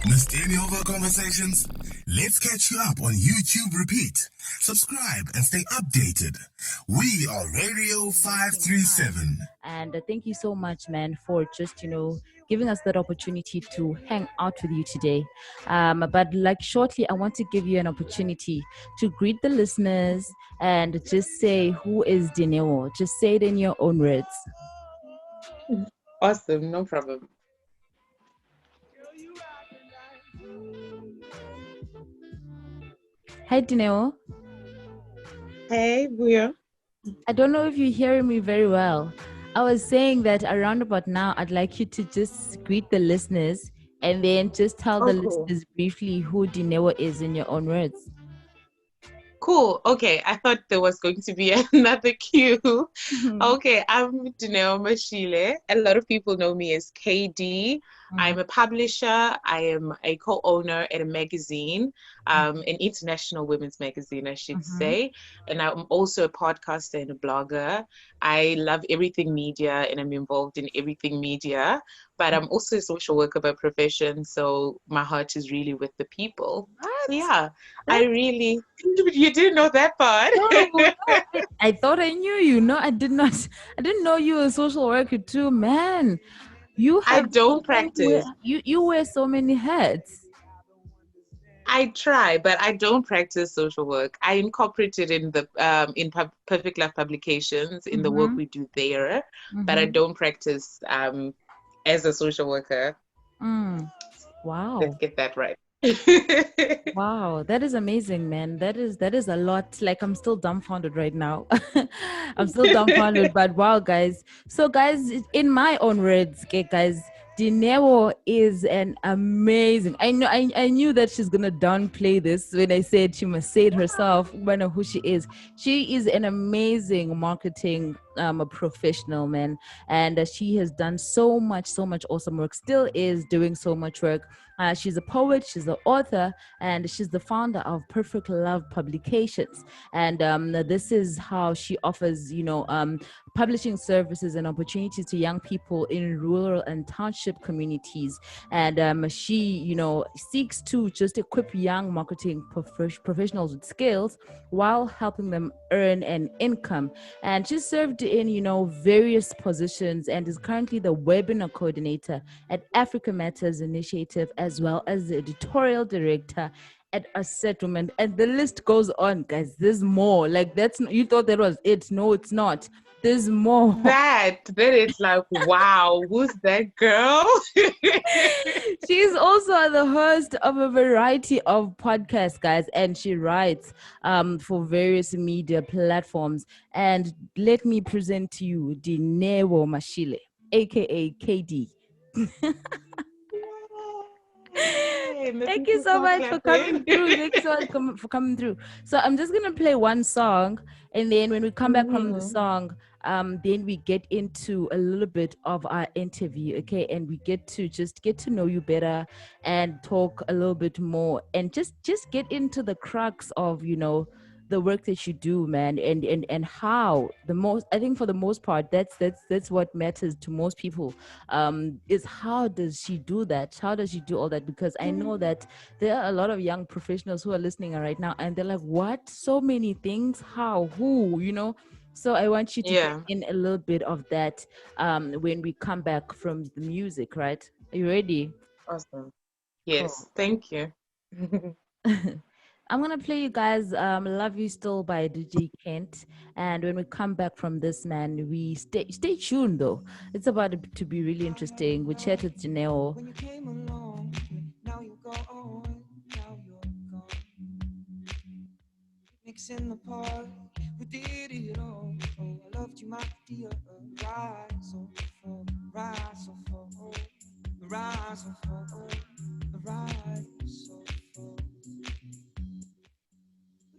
Missed any of our conversations? Let's catch you up on YouTube Repeat. Subscribe and stay updated. We are Radio 537. And thank you so much, man, for just, giving us that opportunity to hang out with you today. But like shortly, I want to give you an opportunity to greet the listeners and just say, who is Dineo? Just say it in your own words. Awesome, no problem. Hi, Dineo. Hey, Buya. I don't know if you're hearing me very well. I was saying that around about now, I'd like you to just greet the listeners and then just tell the Cool. listeners briefly who Dineo is in your own words. Cool. Okay, I thought there was going to be another cue. Okay, I'm KayDee Mashile. A lot of people know me as KayDee. I'm a publisher. I am a co-owner at a magazine, an international women's magazine, I should say. And I'm also a podcaster and a blogger. I love everything media and I'm involved in everything media. But I'm also a social worker by profession, so my heart is really with the people. So yeah, you didn't know that part. No, I thought I knew you. No, I did not. I didn't know you were a social worker too, man. I don't practice. You wear so many hats. I try, but I don't practice social work. I incorporate it in the Perfect Life Publications in the work we do there, but I don't practice as a social worker. Wow. Let's get that right. Wow, that is amazing, man. That is a lot. Like, I'm still dumbfounded right now. I'm still dumbfounded, but wow, guys. So guys, in my own words, okay, guys, Dineo is an amazing. I knew that she's gonna downplay this when I said she must say it herself. I know who she is. She is an amazing marketing a professional, man, and she has done so much awesome work. Still is doing so much work. She's a poet, she's an author, and she's the founder of Perfect Love Publications. And this is how she offers, publishing services and opportunities to young people in rural and township communities. And she, seeks to just equip young marketing professionals with skills while helping them earn an income. And she's served in, various positions and is currently the webinar coordinator at Africa Matters Initiative, as well as the editorial director at a settlement. And the list goes on, guys. There's more. Like, you thought that was it. No, it's not. There's more. Then it's like, wow, who's that girl? She's also the host of a variety of podcasts, guys, and she writes for various media platforms. And let me present to you Dineo Mashile, aka KayDee. Thank you so much for coming through. Thank you so much for coming through. So I'm just gonna play one song, and then when we come back from the song, then we get into a little bit of our interview, okay? And we get to know you better and talk a little bit more, and just get into the crux of the work that you do, man, and how I think for the most part that's what matters to most people, is how does she do that, how does she do all that, because I know that there are a lot of young professionals who are listening right now and they're like, what, so many things, how, who, so I want you to get in a little bit of that when we come back from the music, right? Are you ready? Awesome. Yes, cool. Thank you. I'm gonna play you guys Love You Still by DJ Kent. And when we come back from this, man, we stay tuned though. It's about to be really interesting. We chat with Janelle. When you came along, now you're gone, now you're gone. Mixing the part, we did it all. Oh, I loved you, my dear. Rise or fall, rise or fall, rise or fall, rise or fall.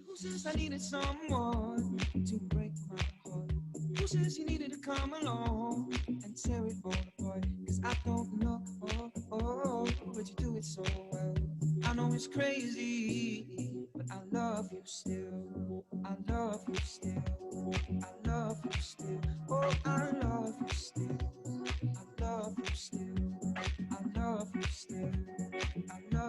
Who says I needed someone to break my heart? Who says you needed to come along and tear it all apart? Cause I don't know, but you do it so well. I know it's crazy, but I love you still. I love you still. I love you still. Oh, I love you still. I love you still. I love you still. I love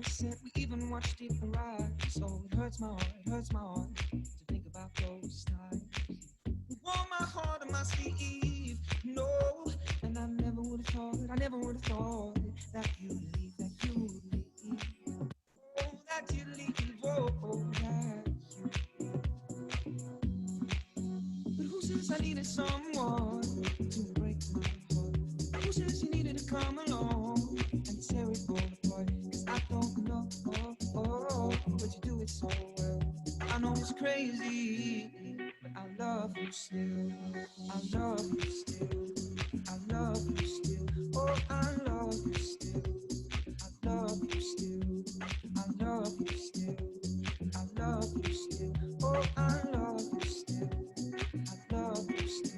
sunset, we even watched it arise. So it hurts my heart to think about those times. You wore my heart on my sleeve, no, and I never would have thought that you'd leave, oh, that you'd leave, oh, that you. But who says I needed someone to break my heart? Who says you needed to come along and tear it all apart? 'Cause I don't know, but you do it so well. I know it's crazy, but I love you still. I love you still. I love you still. Oh, I love you still. I love you still. I love you still. I love you still. Oh, I love you still. I love you still.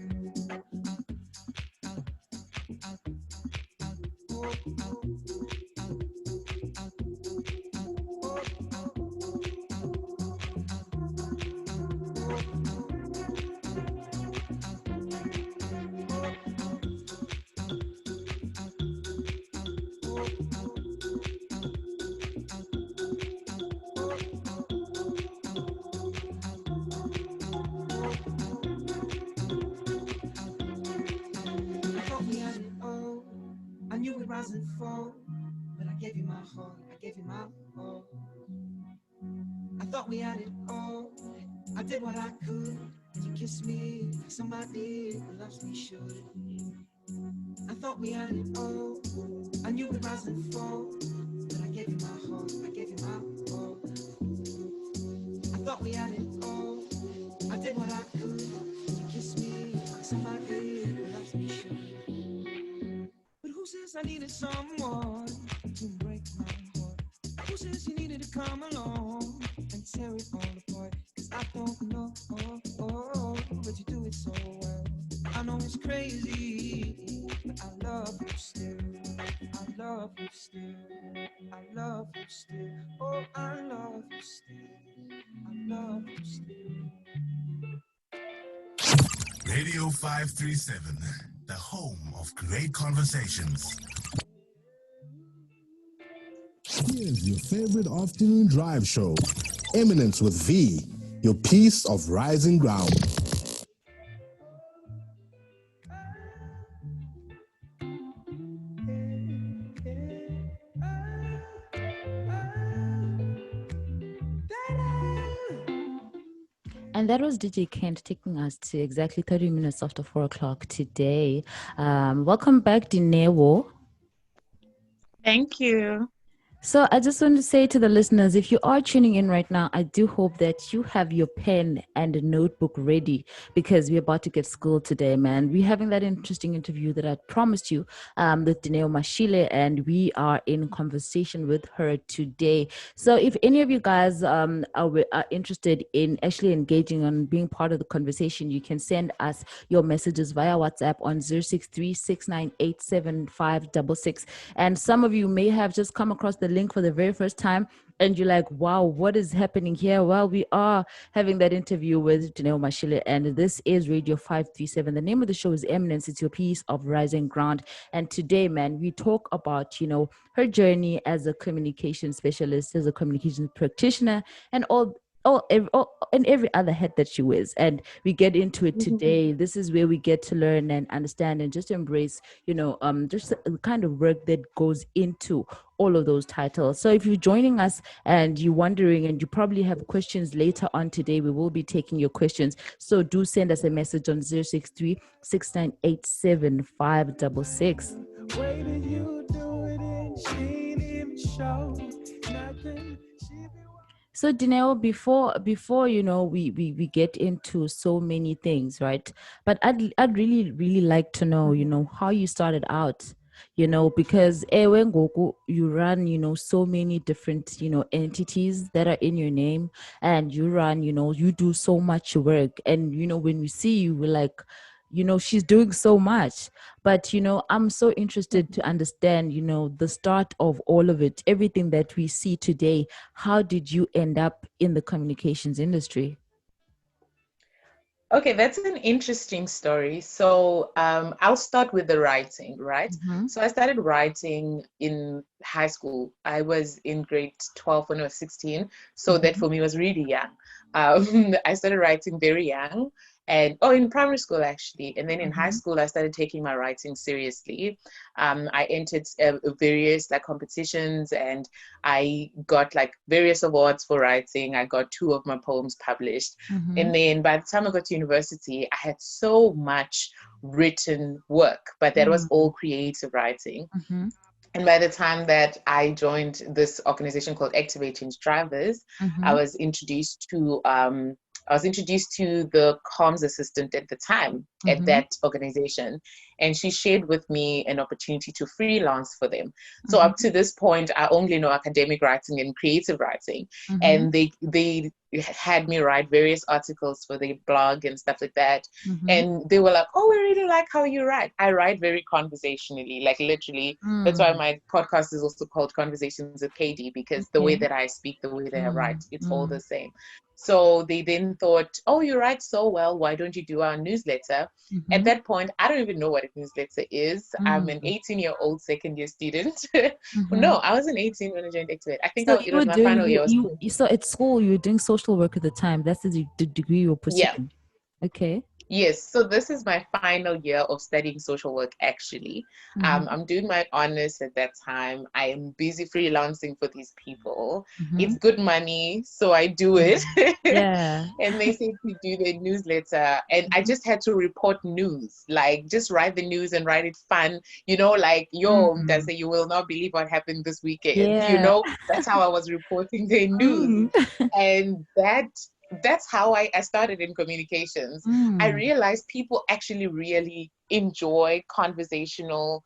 I thought we had it all. I knew we'd rise and fall, but I gave you my heart. I gave you my all. I thought we had it all. I did what I could, and you kissed me like somebody who loves me should. I thought we had it all. I knew we'd rise and fall, but I gave you my heart. I gave you my all. I thought we had it all. I did what I could, and you kissed me like somebody who loves me should. But who says I needed someone to break my heart? Who says you needed to come along and tear it all apart? 'Cause I don't know, but you do it so well. I know it's crazy, but I love you still. I love you still. I love you still. Oh, I love you still. I love you still. Radio 537, the home of great conversations. Here's your favorite afternoon drive show, Eminence with V, your piece of rising ground. And that was DJ Kent taking us to exactly 30 minutes after 4 o'clock today. Welcome back, Dinewo. Thank you. So I just want to say to the listeners, if you are tuning in right now, I do hope that you have your pen and a notebook ready because we're about to get schooled today, man. We're having that interesting interview that I promised you with KayDee Mashile, and we are in conversation with her today. So if any of you guys are interested in actually engaging on being part of the conversation, you can send us your messages via WhatsApp on 063-698-7566. And some of you may have just come across the link for the very first time and you're like, wow, what is happening here? Well, we are having that interview with KayDee Mashile, and this is Radio 537. The name of the show is Eminence. It's your piece of rising ground. And today, man, we talk about, her journey as a communication specialist, as a communication practitioner, and and every other hat that she wears. And we get into it today. This is where we get to learn and understand and just embrace, just the kind of work that goes into all of those titles. So if you're joining us and you're wondering and you probably have questions later on today, we will be taking your questions. So do send us a message on 063-698-7566. Way did you do it and she ain't even show nothing. So Dineo, before we get into so many things, right? But I'd really like to know, how you started out, because when Goku, you run, so many different, entities that are in your name, and you run, you do so much work, and when we see you, we're like, she's doing so much. But I'm so interested to understand the start of all of it, everything that we see today. How did you end up in the communications industry? Okay, that's an interesting story. So I'll start with the writing, right? Mm-hmm. So I started writing in high school. I was in grade 12 when I was 16. So that for me was really young. I started writing very young and in primary school actually. And then in high school, I started taking my writing seriously. I entered various like competitions and I got like various awards for writing. I got 2 of my poems published. Mm-hmm. And then by the time I got to university, I had so much written work, but that was all creative writing. Mm-hmm. And by the time that I joined this organization called Activate Change Drivers, I Mm-hmm. was introduced to the comms assistant at the time at Mm-hmm. that organization, and she shared with me an opportunity to freelance for them. So Mm-hmm. up to this point, I only know academic writing and creative writing, Mm-hmm. and they had me write various articles for their blog and stuff like that. Mm-hmm. And they were like, "Oh, we really like how you write." I write very conversationally, like literally. That's why my podcast is also called Conversations with KayDee, because the way Okay. that I speak, the way that I write, it's all the Mm. same. So they then thought, "Oh, you write so well. Why don't you do our newsletter?" At Mm-hmm. that point, I don't even know what a newsletter is. I'm an 18-year-old second-year student. Mm-hmm. No, I wasn't 18 when I joined Activate. I think So it you were was my doing final year. I was you so at school you were doing social work at the time. That's the degree you were yeah. pursuing. Okay. Yes, so this is my final year of studying social work, actually. Mm-hmm. I'm doing my honors at that time. I am busy freelancing for these people. Mm-hmm. It's good money, so I do it. Yeah. And they say to do the newsletter, and I just had to report news, like just write the news and write it fun, like does say you will not believe what happened this weekend. Yeah. That's how I was reporting the news. Mm. And that's how I started in communications. I Mm. realized people actually really enjoy conversational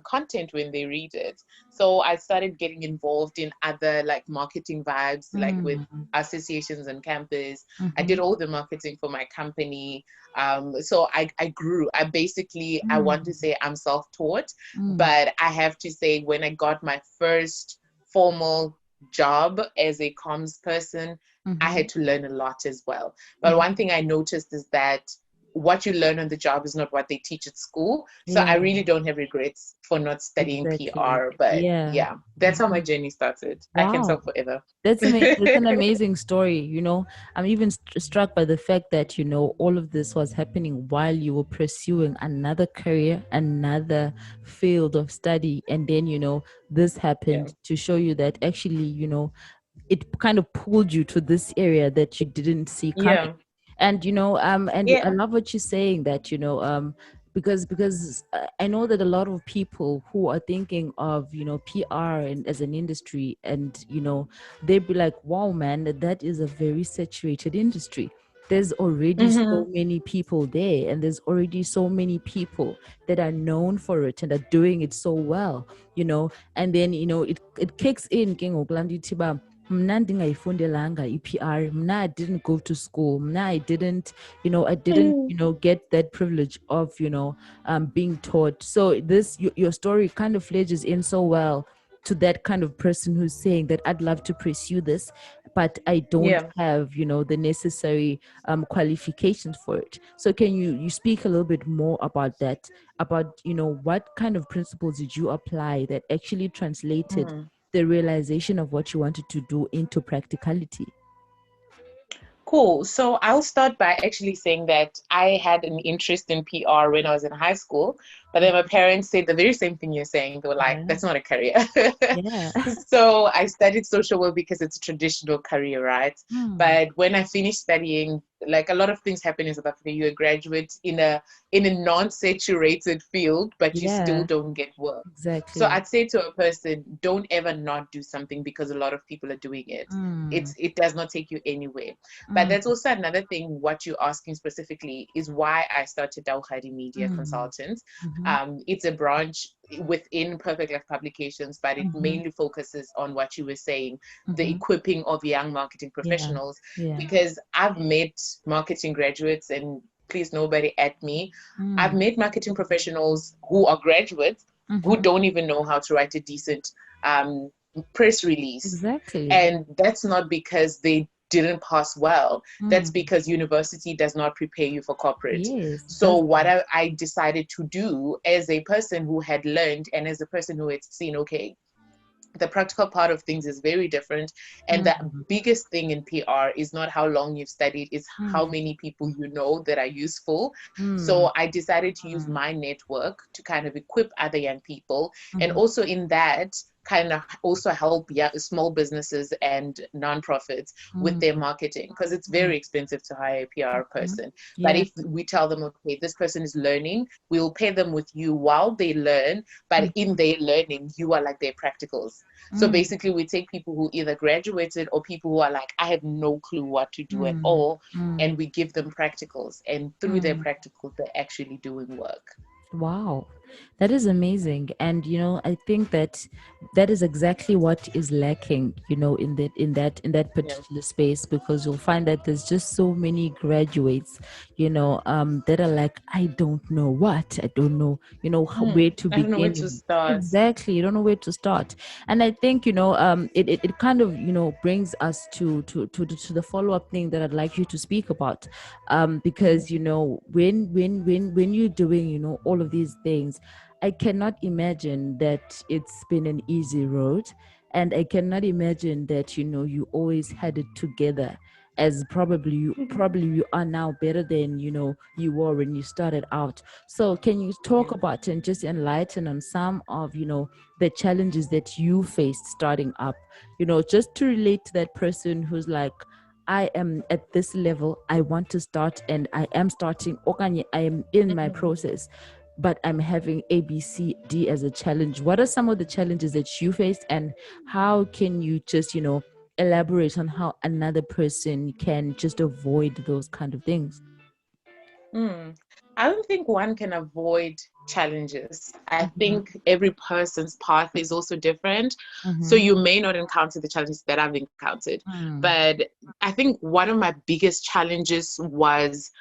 content when they read it. So I started getting involved in other like marketing vibes, like with Mm. associations on campus. I Mm-hmm. did all the marketing for my company. So I grew. I want to Mm. say I'm self-taught, Mm. but I have to say when I got my first formal job as a comms person, I Mm-hmm. had to learn a lot as well. But one thing I noticed is that what you learn on the job is not what they teach at school. So I Yeah, really don't have regrets for not studying exactly. PR. But Yeah. yeah, that's how my journey started. I can Wow. talk forever. That's amazing. It's an amazing story. I'm even struck by the fact that, all of this was happening while you were pursuing another career, another field of study. And then, this Yeah. happened to show you that actually, it kind of pulled you to this area that you didn't see coming. Yeah. And and I Yeah. love what you're saying that because I know that a lot of people who are thinking of PR and as an industry, and they'd be like, wow man, that is a very saturated industry. There's already so Mm-hmm. many people there, and there's already so many people that are known for it and are doing it so well, and then it kicks in ke ngoku laa nto ithi uba mna ndingayifundelanga i-PR, mna I didn't go to school, mna I didn't get that privilege of being taught. So this your story kind of fledges in so well to that kind of person who's saying that I'd love to pursue this, but I don't Yeah. have the necessary qualifications for it. So can you speak a little bit more about that, about what kind of principles did you apply that actually translated Mm. the realization of what you wanted to do into practicality? Cool. So I'll start by actually saying that I had an interest in PR when I was in high school, but then my parents said the very same thing you're saying. They were like, Yeah. that's not a career. Yeah. So I studied social work because it's a traditional career, right? But when I finished studying, like a lot of things happen in South Africa. You're a graduate in a non-saturated field, but you still Yeah, don't get work. So exactly. I'd say to a person, don't ever not do something because a lot of people are doing it. It does not take you anywhere. But that's also another thing. What you're asking specifically is why I started Dawgadi Media Consultants. It's a branch within Perfect Life Publications, but it mainly focuses on what you were saying, the equipping of young marketing Yeah. professionals. Yeah. Because I've met marketing graduates, and please nobody at me, I've met marketing professionals who are graduates who don't even know how to write a decent press release. Exactly. And that's not because they didn't pass well, that's because university does not prepare you for corporate. Yes. So what I decided to do as a person who had learned and as a person who had seen, okay, the practical part of things is very different. And the biggest thing in PR is not how long you've studied, it's how many people you know that are useful. So I decided to use my network to kind of equip other young people. And also in that, kind of also help small businesses and nonprofits with their marketing, because it's very expensive to hire a PR person. But if we tell them, okay, this person is learning, we'll pay them with you while they learn, but in their learning, you are like their practicals. So basically, we take people who either graduated or people who are like, I have no clue what to do at all, and we give them practicals. And through their practicals, they're actually doing work. Wow, that is amazing. And I think that is exactly what is lacking, in that particular space, because you'll find that there's just so many graduates, that are like, I don't know what, I don't know, where to begin. I don't know where to start. Exactly, you don't know where to start. And I think, it kind of, brings us to the follow-up thing that I'd like you to speak about, because when you're doing all of these things, I cannot imagine that it's been an easy road, and I cannot imagine that you always had it together, as probably you are now better than you were when you started out. So can you talk about and just enlighten on some of the challenges that you faced starting up, just to relate to that person who's like, I am at this level, I want to start, and I am starting, okanye I am in my process, but I'm having A, B, C, D as a challenge. What are some of the challenges that you faced, and how can you just, elaborate on how another person can just avoid those kind of things? I don't think one can avoid challenges. I think every person's path is also different. So you may not encounter the challenges that I've encountered. But I think one of my biggest challenges was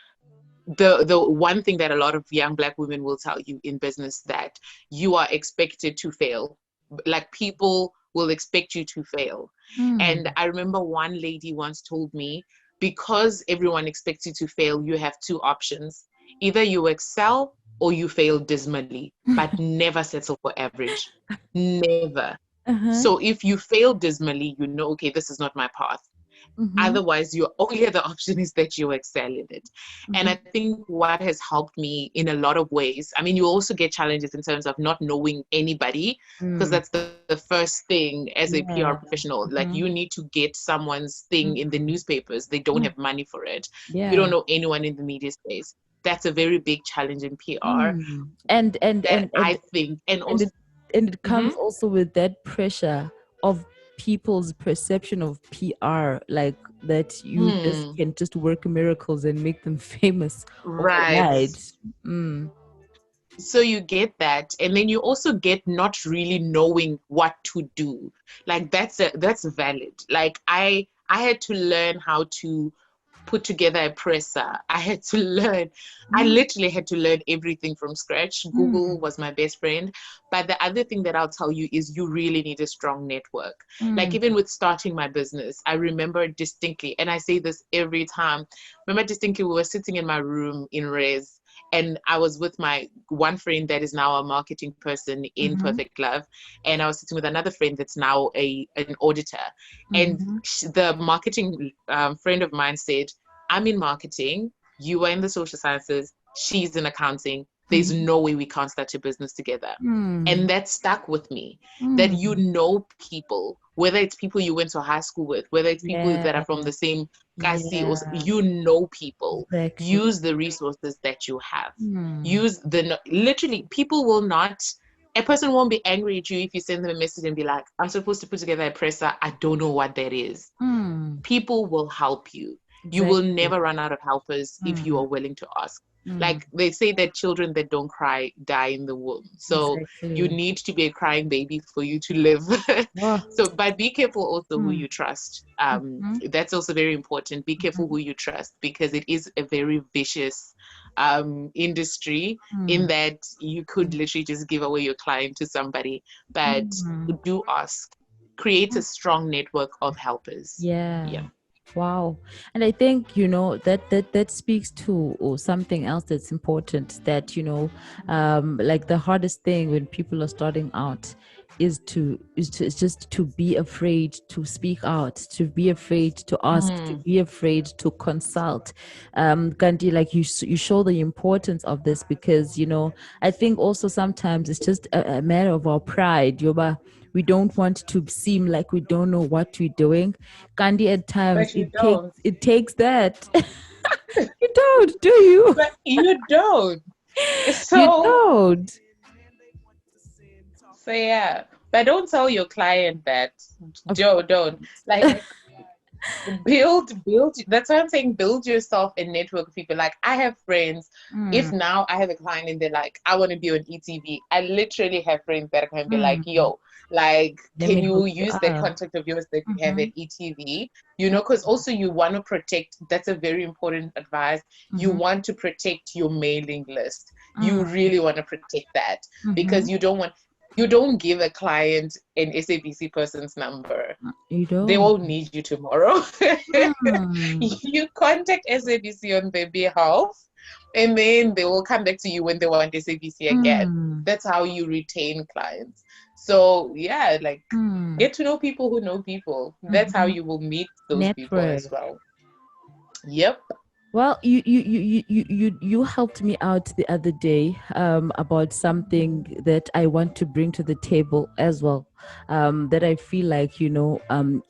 the one thing that a lot of young Black women will tell you in business, that you are expected to fail. Like, people will expect you to fail. And I remember one lady once told me, because everyone expects you to fail, you have two options. Either you excel or you fail dismally, but never settle for average. Never. So if you fail dismally, okay, this is not my path. Otherwise, your only other option is that you excel in it. And I think what has helped me in a lot of ways, I mean, you also get challenges in terms of not knowing anybody, because that's the first thing as a PR professional. Like, you need to get someone's thing in the newspapers. They don't have money for it. You don't know anyone in the media space. That's a very big challenge in PR. And I think, and also, it comes also with that pressure of people's perception of PR, like that you just can just work miracles and make them famous overnight. So you get that, and then you also get not really knowing what to do. Like, that's valid. Like, I had to learn how to put together a presser. I literally had to learn everything from scratch. Google was my best friend. But the other thing that I'll tell you is you really need a strong network. Like, even with starting my business, I remember distinctly, and I say this every time, remember distinctly, we were sitting in my room in Res, and I was with my one friend that is now a marketing person in Perfect Love. And I was sitting with another friend that's now an auditor. And the marketing friend of mine said, I'm in marketing, you are in the social sciences, she's in accounting. There's no way we can't start a business together. And that stuck with me, that people, whether it's people you went to high school with, whether it's people that are from the same kasi, or people. Exactly. Use the resources that you have. Literally, people will not, a person won't be angry at you if you send them a message and be like, I'm supposed to put together a presser, I don't know what that is. People will help you. Exactly. You will never run out of helpers if you are willing to ask. Like, they say that children that don't cry die in the womb. So you need to be a crying baby for you to live. So, but be careful also who you trust. That's also very important. Be careful who you trust, because it is a very vicious industry, in that you could literally just give away your client to somebody. But do ask. Create a strong network of helpers. Yeah. Wow. And I think, that speaks to something else that's important, that, like the hardest thing when people are starting out is just to be afraid to speak out, to be afraid to ask, to be afraid to consult. Gandhi, like you show the importance of this, because, I think also sometimes it's just a matter of our pride. Yoba, we don't want to seem like we don't know what we're doing. Gandhi, at times But you don't. it takes that. You don't, do you? But you don't. You So, don't. so yeah. But don't tell your client that. Of Joe, don't. Like, build. That's why I'm saying build yourself a network of people. Like, I have friends. If now I have a client and they're like, I want to be on ETV, I literally have friends that can be like, yo, like, Let can me you hook you use the up. contact of yours that you have at ETV? Because also you want to protect, that's a very important advice. You want to protect your mailing list. You really want to protect that, because you don't give a client an SABC person's number. You They don't. won't need you tomorrow. You contact SABC on their behalf, and then they will come back to you when they want SABC again. That's how you retain clients. So yeah, like get to know people who know people. That's how you will meet those people Network. as well. Yep. Well, you helped me out the other day about something that I want to bring to the table as well. That I feel like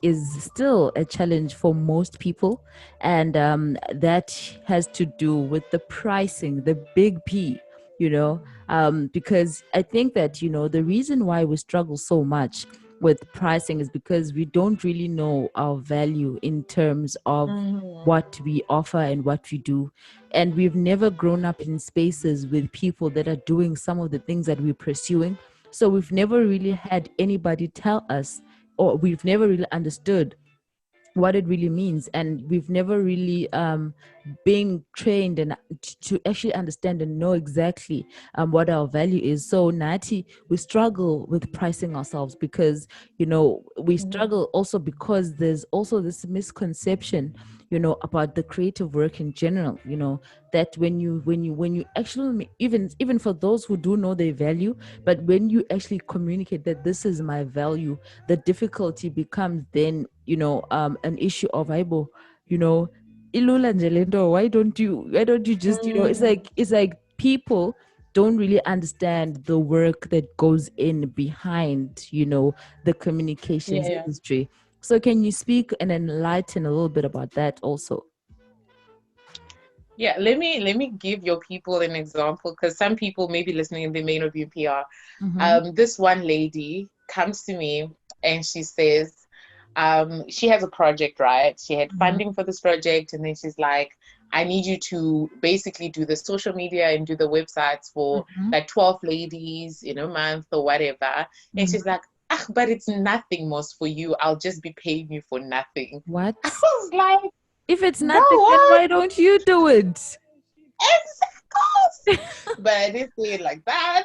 is still a challenge for most people, and that has to do with the pricing, the big P. Because I think that the reason why we struggle so much with pricing is because we don't really know our value in terms of what we offer and what we do. And we've never grown up in spaces with people that are doing some of the things that we're pursuing. So we've never really had anybody tell us, or we've never really understood what it really means, and we've never really been trained and to actually understand and know exactly what our value is. So Nati, we struggle with pricing ourselves because we struggle also because there's also this misconception about the creative work in general, that when you actually, even for those who do know their value, but when you actually communicate that this is my value, the difficulty becomes then an issue of aibo, ilula nje lento, why don't you just it's like people don't really understand the work that goes in behind the communications Yeah. industry. So can you speak and enlighten a little bit about that also? Yeah, let me give your people an example, because some people may be listening and they may not be in PR. This one lady comes to me and she says, she has a project, right? She had funding for this project, and then she's like, I need you to basically do the social media and do the websites for like 12 ladies in a month or whatever. And she's like, ah, but it's nothing most for you. I'll just be paying you for nothing. What? I was like, If it's girl, nothing, then what? why don't you do it? Exactly. But I didn't say it like that.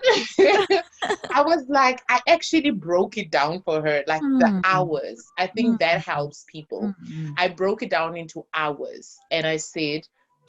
I was like, I actually broke it down for her, like the hours. I think that helps people. I broke it down into hours, and I said,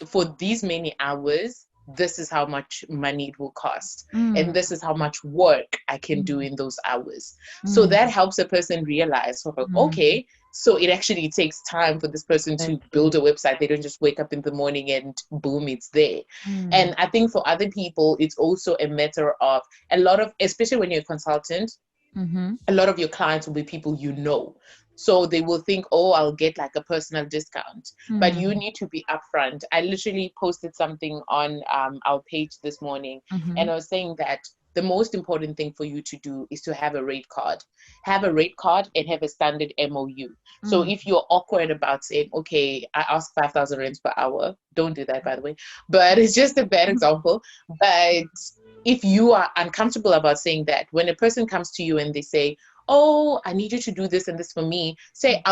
for these many hours, this is how much money it will cost, and this is how much work I can do in those hours. So that helps a person realize, okay, so it actually takes time for this person to build a website. They don't just wake up in the morning and boom, it's there. And I think for other people, it's also a matter of a lot of, especially when you're a consultant, a lot of your clients will be people you know. So they will think, oh, I'll get like a personal discount. But you need to be upfront. I literally posted something on our page this morning, and I was saying that the most important thing for you to do is to have a rate card. Have a rate card and have a standard MOU. So if you're awkward about saying, okay, I ask 5,000 rands per hour, don't do that, by the way. But it's just a bad example. But if you are uncomfortable about saying that, when a person comes to you and they say, oh, I need you to do this and this for me, say,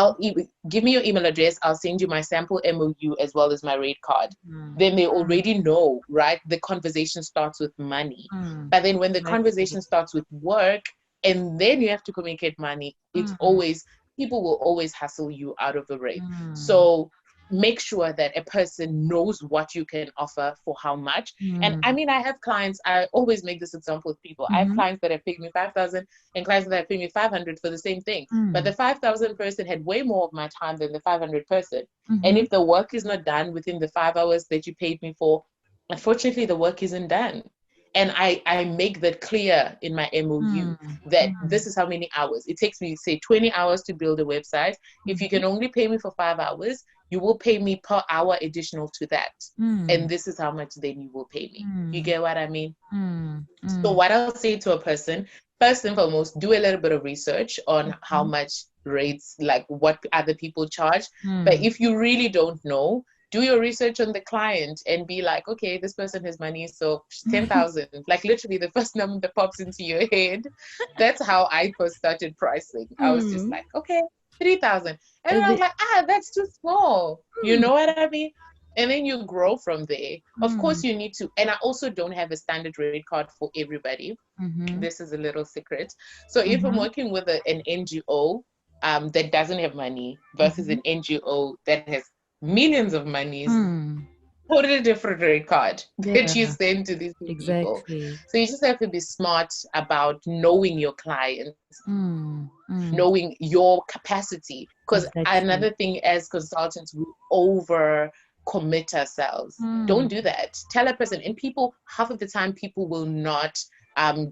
give me your email address. I'll send you my sample MOU as well as my rate card. Then they already know, right? The conversation starts with money. But then when the conversation starts with work, and then you have to communicate money, it's always people will always hustle you out of a rate. So make sure that a person knows what you can offer for how much. And I mean, I have clients, I always make this example with people. I have clients that have paid me 5,000 and clients that have paid me 500 for the same thing. But the 5,000 person had way more of my time than the 500 person. And if the work is not done within the 5 hours that you paid me for, unfortunately, the work isn't done. And I make that clear in my MOU that this is how many hours. It takes me, say, 20 hours to build a website. If you can only pay me for 5 hours, you will pay me per hour additional to that. And this is how much then you will pay me. You get what I mean? So what I'll say to a person, first and foremost, do a little bit of research on how much rates, like what other people charge. But if you really don't know, do your research on the client and be like, okay, this person has money, so 10,000. Like literally the first number that pops into your head. That's how I first started pricing. I was just like, okay, 3,000. And then I was like, that's too small. You know what I mean? And then you grow from there. Of course, you need to, and I also don't have a standard rate card for everybody. This is a little secret. So if I'm working with an NGO that doesn't have money versus an NGO that has millions of monies, totally different rate card that you send to these people. So you just have to be smart about knowing your clients, knowing your capacity. Because another thing, as consultants, we over commit ourselves. Don't do that. Tell a person, and people, half of the time, people will not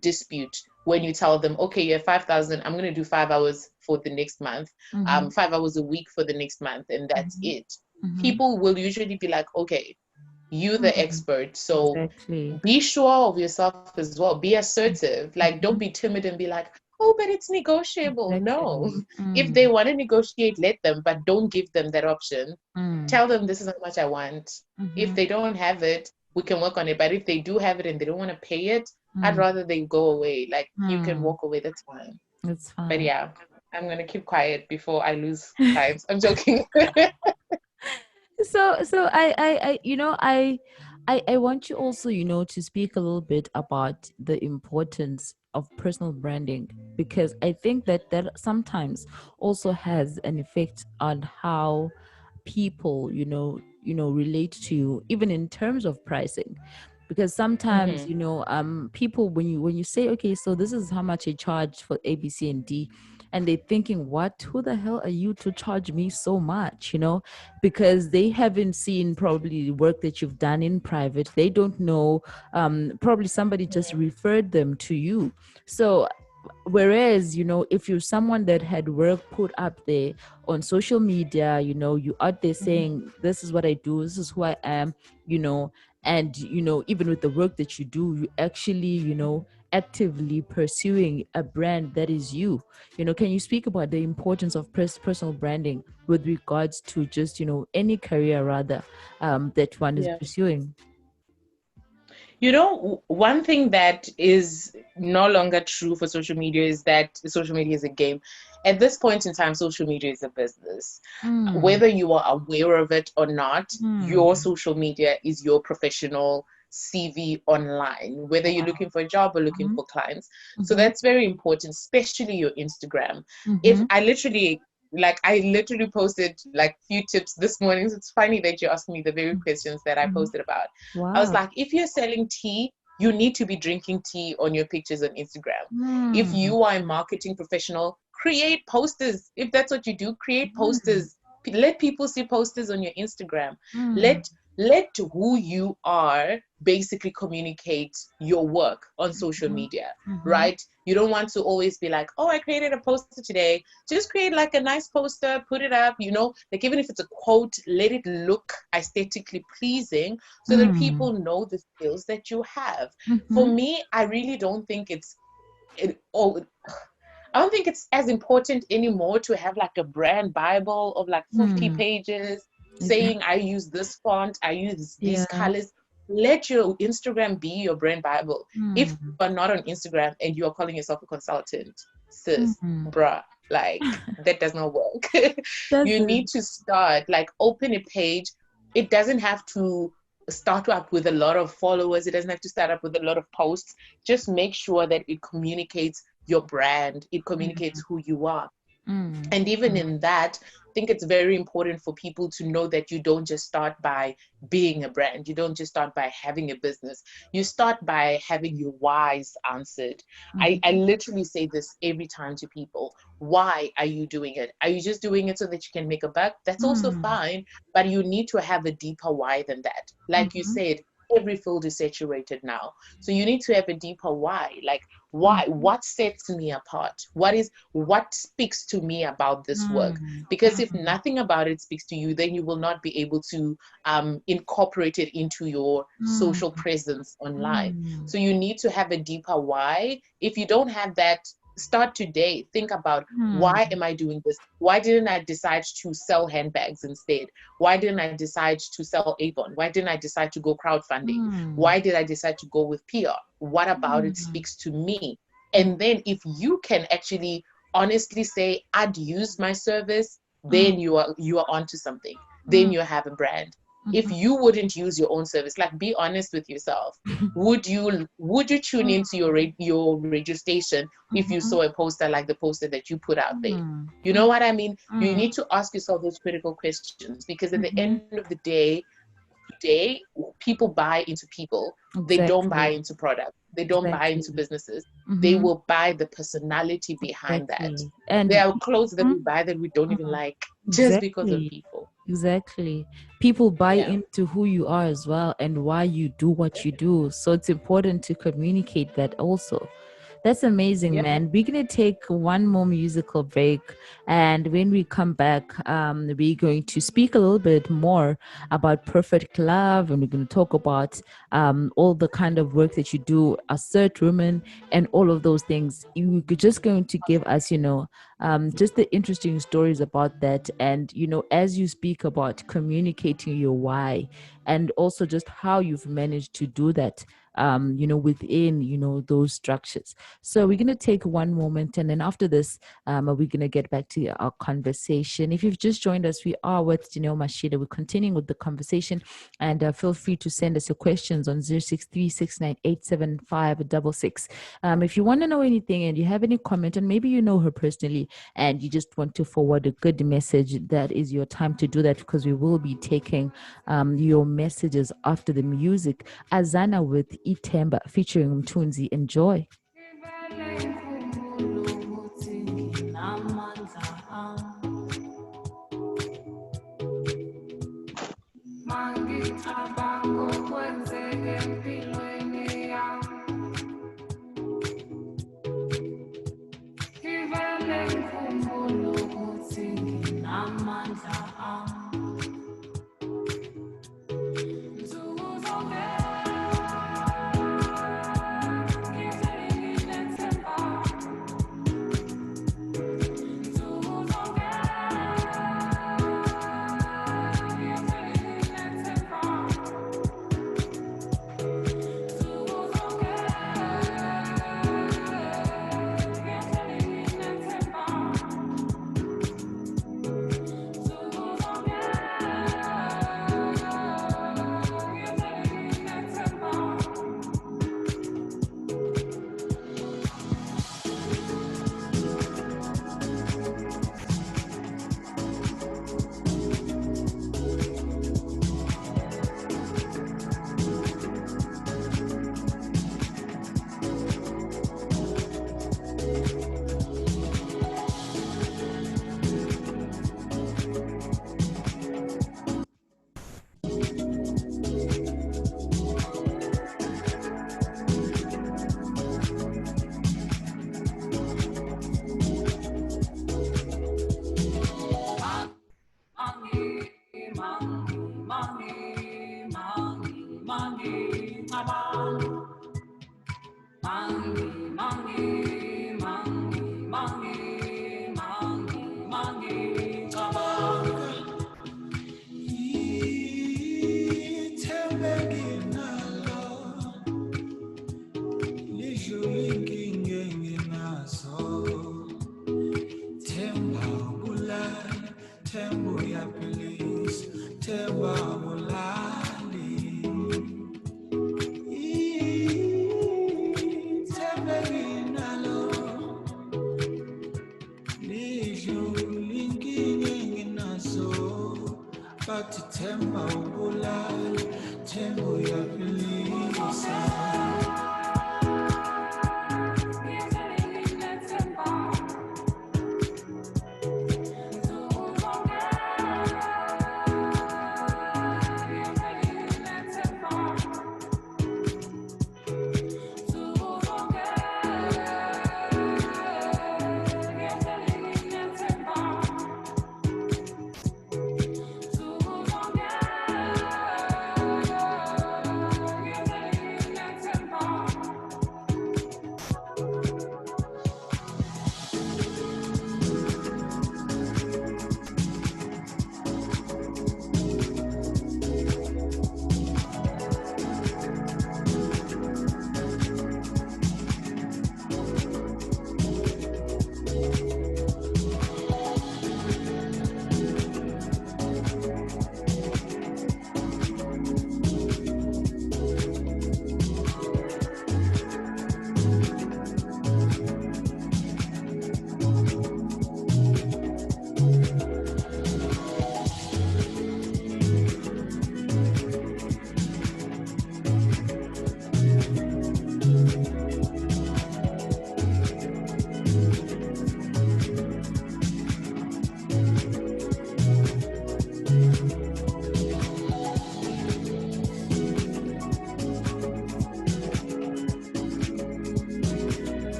dispute when you tell them, okay, you have 5,000, I'm going to do 5 hours for the next month, 5 hours a week for the next month, and that's it. People will usually be like, okay, you're the expert, so be sure of yourself as well. Be assertive. Like, don't be timid and be like, oh, but it's negotiable. No. If they want to negotiate, let them, but don't give them that option. Tell them this is how much I want. If they don't have it, we can work on it. But if they do have it and they don't want to pay it, I'd rather they go away. Like, you can walk away. That's fine. That's fine. But yeah, I'm going to keep quiet before I lose clients. I'm joking. So I want you also, to speak a little bit about the importance of personal branding, because I think that sometimes also has an effect on how people, relate to you, even in terms of pricing. Because sometimes, people, when you say, okay, so this is how much I charge for A, B, C, and D, and they're thinking, what, who the hell are you to charge me so much, because they haven't seen probably the work that you've done in private. They don't know, probably somebody just referred them to you. So whereas, if you're someone that had work put up there on social media, you out there saying, this is what I do, this is who I am, and, even with the work that you do, you actually, actively pursuing a brand that is you. Can you speak about the importance of personal branding with regards to just, any career rather, that one is pursuing? One thing that is no longer true for social media is that social media is a game. At this point in time, social media is a business. Whether you are aware of it or not, your social media is your professional CV online, whether you're looking for a job or looking for clients. So that's very important, especially your Instagram. If I literally posted like few tips this morning. So it's funny that you asked me the very questions that I posted about. I was like, if you're selling tea, you need to be drinking tea on your pictures on Instagram. If you are a marketing professional, create posters. If that's what you do, create posters. Let people see posters on your Instagram. Let who you are basically communicate your work on social media, right? You don't want to always be like, oh, I created a poster today. Just create like a nice poster, put it up, like even if it's a quote, let it look aesthetically pleasing so that people know the skills that you have. For me, I really don't think I don't think it's as important anymore to have like a brand Bible of like 50 pages saying I use this font, I use these colors. Let your Instagram be your brand Bible. If you are not on Instagram and you are calling yourself a consultant, sis, bruh, like that does not work. You need to start, like open a page. It doesn't have to start up with a lot of followers. It doesn't have to start up with a lot of posts. Just make sure that it communicates your brand. It communicates who you are. And even in that, I think it's very important for people to know that you don't just start by being a brand. You don't just start by having a business. You start by having your whys answered. I literally say this every time to people. Why are you doing it? Are you just doing it so that you can make a buck? That's also fine, but you need to have a deeper why than that. Like you said, every field is saturated now. So you need to have a deeper why. Like, why? What sets me apart? What speaks to me about this work? Because if nothing about it speaks to you, then you will not be able to incorporate it into your social presence online. So you need to have a deeper why. If you don't have that, start today. Think about, why am I doing this? Why didn't I decide to sell handbags instead? Why didn't I decide to sell Avon? Why didn't I decide to go crowdfunding? Why did I decide to go with PR? What about it speaks to me? And then if you can actually honestly say, I'd use my service, then you are onto something. Then you have a brand. If you wouldn't use your own service, like, be honest with yourself. Would you tune into your radio station if you saw a poster like the poster that you put out there? You know what I mean? You need to ask yourself those critical questions, because at the end of the day, today, people buy into people. They don't buy into products. They don't buy into businesses. They will buy the personality behind that. And there are clothes that we buy that we don't even like just because of people. Exactly. People buy into who you are as well and why you do what you do. So it's important to communicate that also. That's amazing, man. We're going to take one more musical break. And when we come back, we're going to speak a little bit more about Perfect Love. And we're going to talk about all the kind of work that you do, assert women, and all of those things. You're just going to give us, just the interesting stories about that. And, as you speak about communicating your why, and also just how you've managed to do that, within, those structures. So we're going to take one moment, and then after this, we're going to get back to our conversation. If you've just joined us, we are with KayDee Mashile. We're continuing with the conversation, and feel free to send us your questions on 0636987566. If you want to know anything and you have any comment, and maybe you know her personally, and you just want to forward a good message, that is your time to do that, because we will be taking your messages after the music. Azana with Itemba featuring Mtunzi. Enjoy. maubulali tembo ya pilisa.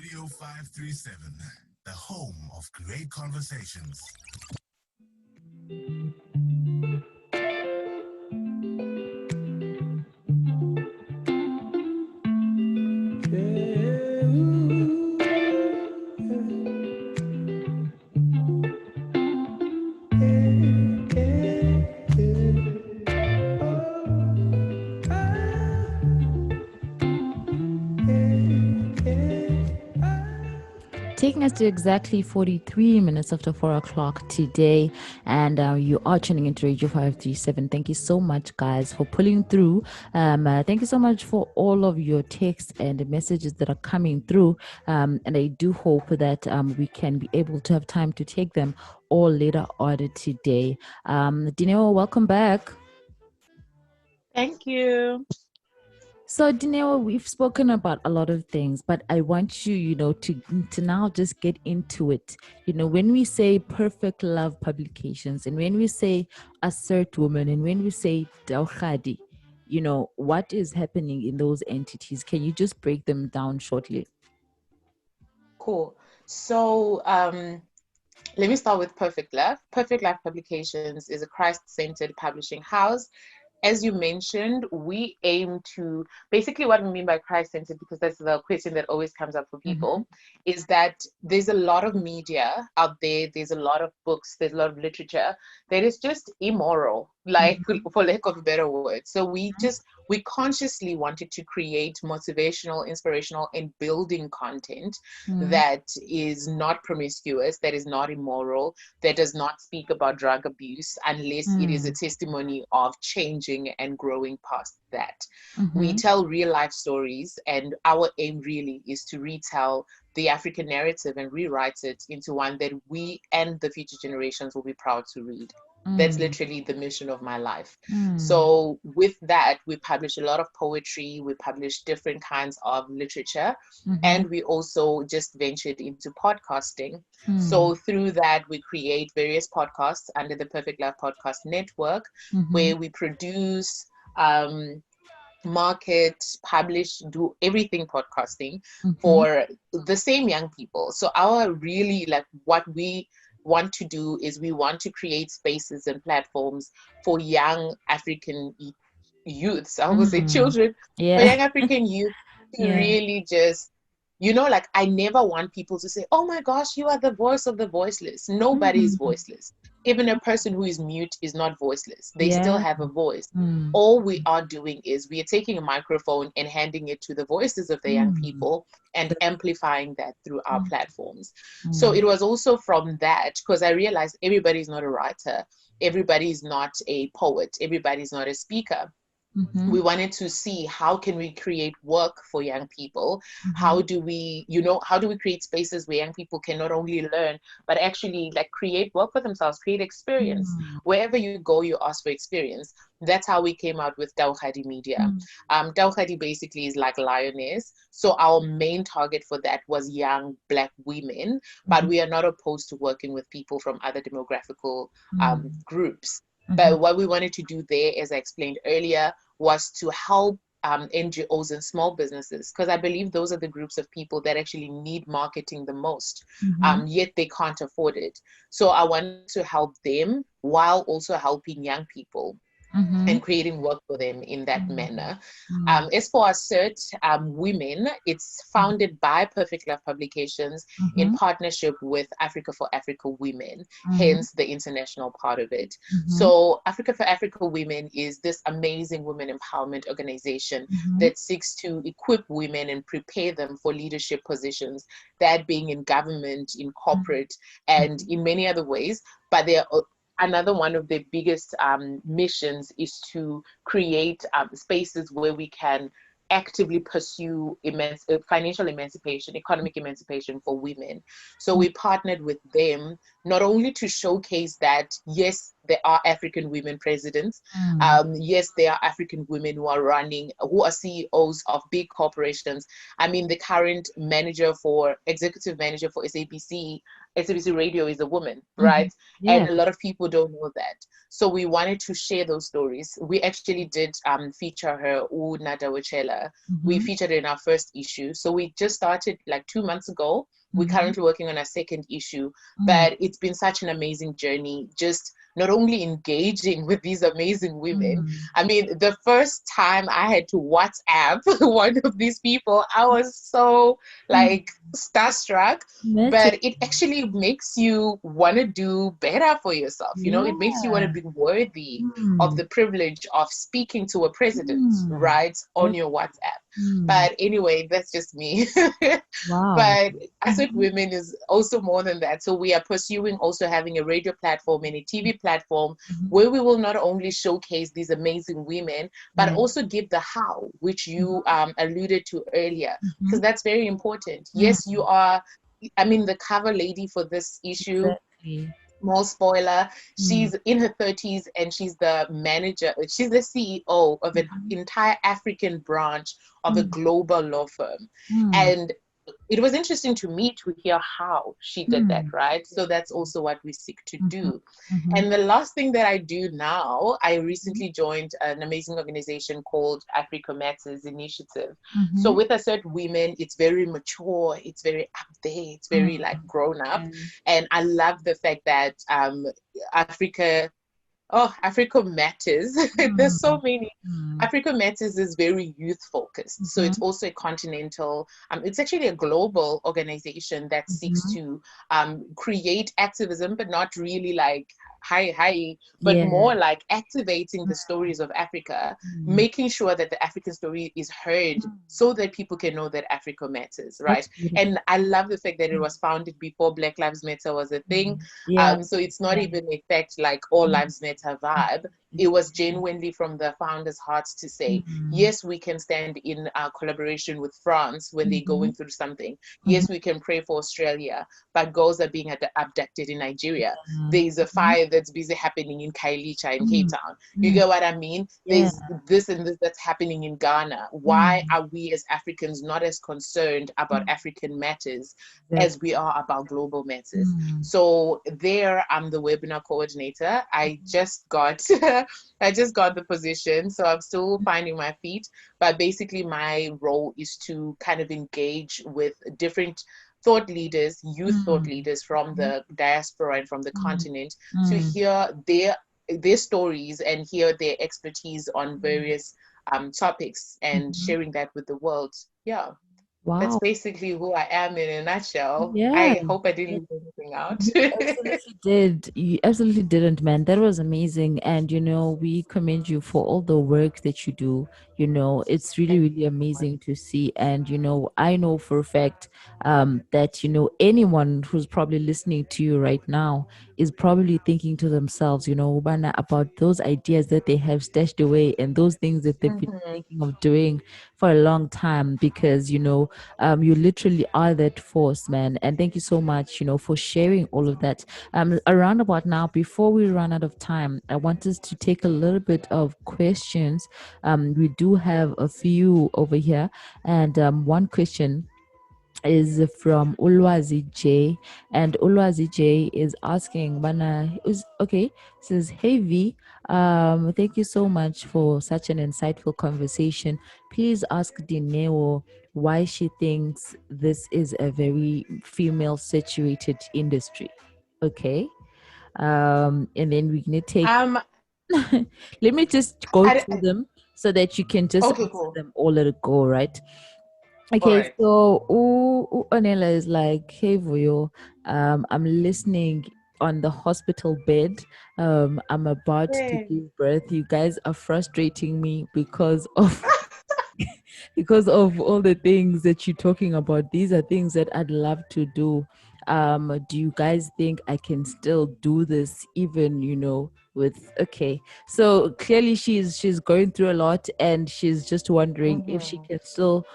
Radio 537, the home of great conversations. Taking us to exactly 43 minutes after 4 o'clock today, and you are tuning into Radio 537. Thank you so much, guys, for pulling through. Thank you so much for all of your texts and messages that are coming through, and I do hope that we can be able to have time to take them all later on today. Dineo, welcome back. Thank you. So, Dineo, we've spoken about a lot of things, but I want you, to now just get into it. When we say Perfect Love Publications, and when we say Assert Woman, and when we say Daukhadi, what is happening in those entities? Can you just break them down shortly? Cool. So, let me start with Perfect Love. Perfect Love Publications is a Christ-centered publishing house. As you mentioned, we aim to, basically what we mean by Christ-centered, because that's the question that always comes up for people, is that there's a lot of media out there, there's a lot of books, there's a lot of literature that is just immoral, like for lack of a better word. So we consciously wanted to create motivational, inspirational, and building content that is not promiscuous, that is not immoral, that does not speak about drug abuse, unless it is a testimony of changing and growing past that. We tell real life stories, and our aim really is to retell the African narrative and rewrite it into one that we and the future generations will be proud to read. That's literally the mission of my life. So with that, we publish a lot of poetry, we publish different kinds of literature, and we also just ventured into podcasting. So through that, we create various podcasts under the Perfect Love Podcast Network, where we produce, market, publish, do everything podcasting for the same young people. So our really, like, what we want to do is we want to create spaces and platforms for young African youths, I would say children, for young African youth to really just you know, like I never want people to say, oh my gosh, you are the voice of the voiceless. Nobody is voiceless. Even a person who is mute is not voiceless. They still Yeah. have a voice. All we are doing is we are taking a microphone and handing it to the voices of the young people and amplifying that through our platforms. So it was also from that, because I realized everybody's not a writer, everybody's not a poet, everybody's not a speaker. We wanted to see how can we create work for young people. How do we, you know, how do we create spaces where young people can not only learn but actually like create work for themselves, create experience. Wherever you go, you ask for experience. That's how we came out with Tauhadi Media. Tauhadi basically is like lioness, so our main target for that was young Black women, but we are not opposed to working with people from other demographical groups. But what we wanted to do there, as I explained earlier, was to help NGOs and small businesses, because I believe those are the groups of people that actually need marketing the most, yet they can't afford it. So I wanted to help them while also helping young people and creating work for them in that manner. As for our CERT Women, it's founded by Perfect Love Publications in partnership with Africa for Africa Women, hence the international part of it. So Africa for Africa Women is this amazing women empowerment organization that seeks to equip women and prepare them for leadership positions, that being in government, in corporate, and in many other ways. But they are another one of their biggest missions is to create spaces where we can actively pursue financial emancipation, economic emancipation for women. So we partnered with them not only to showcase that, yes, there are African women presidents. Yes, there are African women who are running, who are CEOs of big corporations. I mean, the current executive manager for SABC Radio is a woman, right? Yeah. And a lot of people don't know that. So we wanted to share those stories. We actually did feature her, Nada Wachela. We featured her in our first issue. So we just started like 2 months ago. We're currently working on our second issue, but it's been such an amazing journey, just not only engaging with these amazing women. I mean, the first time I had to WhatsApp one of these people, I was so like starstruck, but it actually makes you want to do better for yourself. You know, it makes you want to be worthy of the privilege of speaking to a president, right, on your WhatsApp. But anyway, that's just me. Wow. But Asset Women is also more than that. So we are pursuing also having a radio platform and a TV platform where we will not only showcase these amazing women, but also give the how, which you alluded to earlier, because that's very important. Yes, you are, I mean, the cover lady for this issue, small spoiler, she's in her 30s and she's the manager, she's the CEO of an entire African branch of a global law firm. And it was interesting to me to hear how she did that, right? So that's also what we seek to do. And the last thing that I do now, I recently joined an amazing organization called Africa Matters Initiative. So with Assert Women, it's very mature, it's very up there, it's very like grown up. And I love the fact that Africa Matters. There's so many. Africa Matters is very youth focused. So it's also a continental, it's actually a global organization that seeks to create activism, but not really like but more like activating the stories of Africa, making sure that the African story is heard so that people can know that Africa matters, right? And I love the fact that it was founded before Black Lives Matter was a thing. So it's not even a fact like all lives matter vibe. It was genuinely from the founders' hearts to say, yes, we can stand in collaboration with France when they're going through something. Yes, we can pray for Australia, but girls are being abducted in Nigeria. There's a fire that's busy happening in Kailicha in Cape Town. You get what I mean? There's this and this that's happening in Ghana. Why are we as Africans not as concerned about African matters as we are about global matters? So there, I'm the webinar coordinator. I just got the position, so I'm still finding my feet. But basically, my role is to kind of engage with different thought leaders, youth thought leaders from the diaspora and from the continent to hear their stories and hear their expertise on various topics and sharing that with the world. Yeah. That's Wow. basically who I am in a nutshell. Yeah. I hope I didn't leave anything out. You absolutely did. You absolutely didn't, man. That was amazing. And, we commend you for all the work that you do. It's really, Thank really you so much. amazing to see. And, I know for a fact that, anyone who's probably listening to you right now is probably thinking to themselves, Ubana, about those ideas that they have stashed away and those things that they've been Mhm. thinking of doing for a long time because, you literally are that force, man. And thank you so much, for sharing all of that. Around about now, before we run out of time, I want us to take a little bit of questions. We do have a few over here, and one question is from Ulwazi J, and Ulwazi J is asking, "Bana, is okay?" Says, "Hey V, thank you so much for such an insightful conversation. Please ask Dineo why she thinks this is a very female-saturated industry." Okay, and then we're gonna take. Um, Let me just go I, through them so that you can just okay, answer cool. them all at a go, right? All Okay, right. so Anela is like, "Hey Voyo, I'm listening on the hospital bed. I'm about to Yay. give birth. You guys are frustrating me because of because of all the things that you're talking about. These are things that I'd love to do. Do you guys think I can still do this even, with okay. So clearly she's going through a lot and she's just wondering if she Mm-hmm. can still,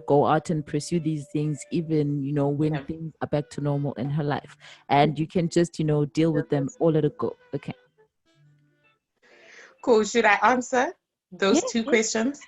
go out and pursue these things even, when Okay. things are back to normal in her life. And you can just, deal with them all at a go. Okay. Cool. Should I answer Yeah, those two yeah. questions?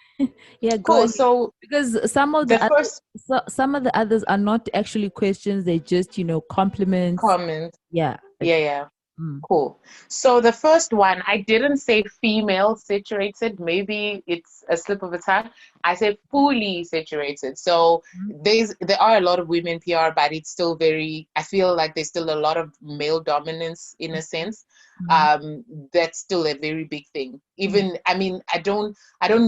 Yeah, go Cool. ahead. So Because some of the the other, first some of the others are not actually questions; they just compliments. comment, Yeah. yeah, Okay. yeah. Mm. Cool. So the first one, I didn't say female saturated. Maybe it's a slip of a tongue. I said fully saturated. So there are a lot of women PR, but it's still very. I feel like there's still a lot of male dominance in a sense. Mm. Um, that's still a very big thing. Mm. Even I mean, I don't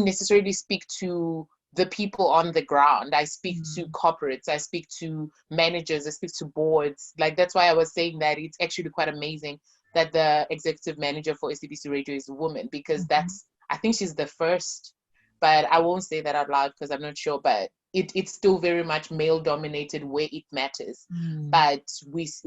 necessarily speak to the people on the ground. I speak to Mm. corporates, I speak to managers, I speak to boards. Like that's why I was saying that it's actually quite amazing that the executive manager for SABC Radio is a woman because Mhm. I think she's the first, but I won't say that out loud because I'm not sure. But it's still very much male dominated where it matters. Mm. But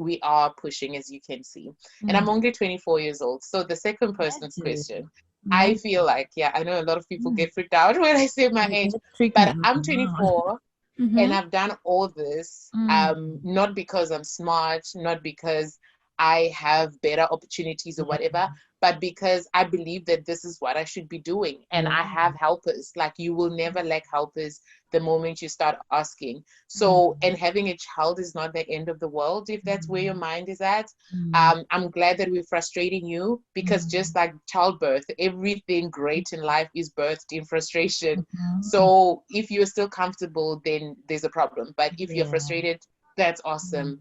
we are pushing, as you can see. And I'm Mm. only 24 years old. So the second person's Imagine. question, I feel Imagine. like, yeah, I know a lot of people Mm. get freaked out when I say my age, That freaked me but out I'm now. 24 and Mm-hmm. I've done all this, Mm. not because I'm smart, not because I have better opportunities or Yeah. whatever, but because I believe that this is what I should be doing. And I Wow. have helpers. Like you will never lack helpers the moment you start asking. Mm. So, and having a child is not the end of the world if that's where your Mm. mind is at. Mm. I'm glad that we're frustrating you because just Mm. like childbirth, everything great in life is birthed in frustration. Mhm. So if you're still comfortable, then there's a problem. But if you're Yeah. frustrated, that's Mm. awesome.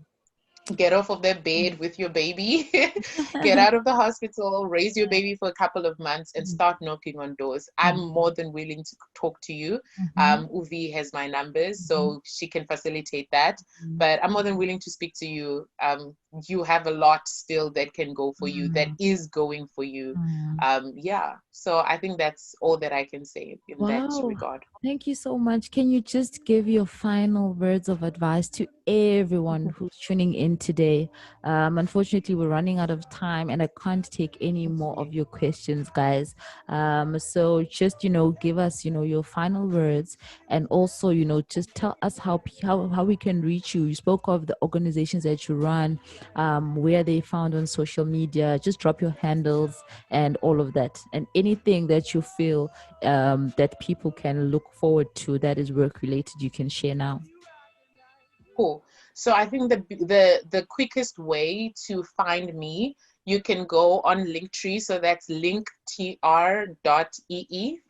Get off of that bed with your baby, get out of the hospital, raise your baby for a couple of months, and Mm. start knocking on doors. I'm more than willing to talk to you. Mhm. Uvi has my numbers, Mhm. so she can facilitate that. Mm. But I'm more than willing to speak to you. You have a lot still that can go for you, that Mm. is going for you. Mm. Yeah. So I think that's all that I can say in that Wow. regard. Thank you so much. Can you just give your final words of advice to everyone who's tuning in today? Unfortunately, we're running out of time and I can't take any more of your questions, guys. So just, give us, your final words and also, just tell us how we can reach you. You spoke of the organizations that you run, where they found on social media. Just drop your handles and all of that. And anything that you feel that people can look forward to that is work related, you can share now. Cool. So I think the quickest way to find me, you can go on Linktree. So that's linktr.ee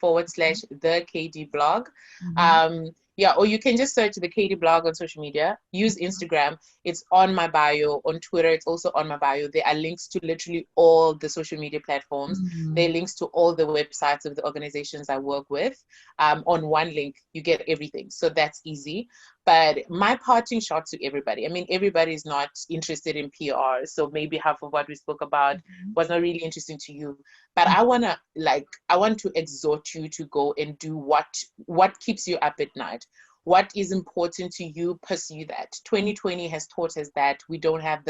/the KD blog. Mhm. Yeah, or you can just search the KayDee blog on social media. Use Instagram. It's on my bio. On Twitter, it's also on my bio. There are links to literally all the social media platforms. There are links to all the websites of the organizations I work with. On one link, you get everything. So that's easy. But my parting shot to everybody, I mean, everybody's not interested in PR. So maybe half of what we spoke about was not really interesting to you. But I want to exhort you to go and do what keeps you up at night. What is important to you, pursue that. 2020 has taught us that we don't have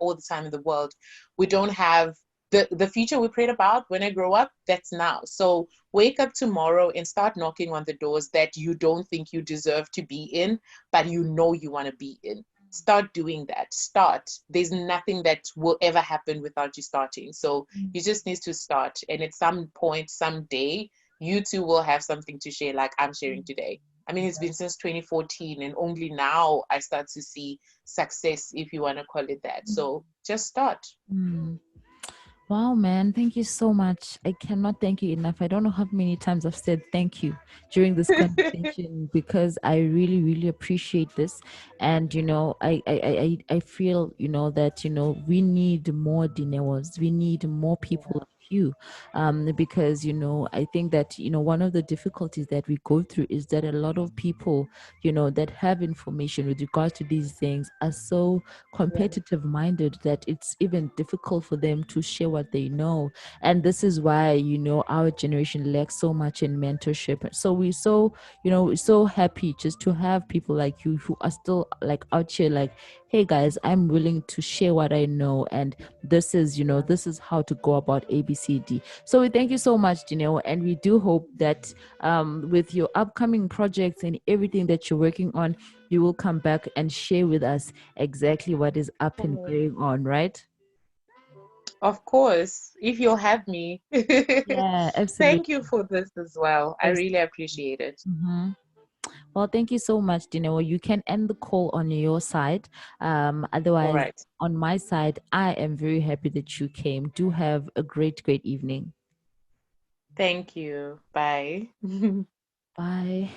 all the time in the world. We don't have the future we prayed about when I grow up, that's now. So wake up tomorrow and start knocking on the doors that you don't think you deserve to be in, but you know you want to be in. Start doing that. Start. There's nothing that will ever happen without you starting. So you just need to start. And at some point, someday, you too will have something to share like I'm sharing today. I mean, it's been since 2014, and only now I start to see success, if you want to call it that. So just start. Wow, man. Thank you so much. I cannot thank you enough. I don't know how many times I've said thank you during this conversation because I really, really appreciate this. And, I feel, that, we need more Dinewos. We need more people like you. Because, I think that, one of the difficulties that we go through is that a lot of people, that have information with regards to these things are so competitive minded that it's even difficult for them to share what they know. And this is why our generation lacks so much in mentorship. So we're so happy just to have people like you who are still like out here like, hey guys, I'm willing to share what I know, and this is how to go about ABCD. So we thank you so much, Dineo, and we do hope that with your upcoming projects and everything that you're working on, you will come back and share with us exactly what is up and going on, right? Of course, if you'll have me. Yeah, absolutely. Thank you for this as well. I really appreciate it. Well, thank you so much, Dineo. You can end the call on your side. All Otherwise, right. on my side, I am very happy that you came. Do have a great, great evening. Thank you. Bye. Bye.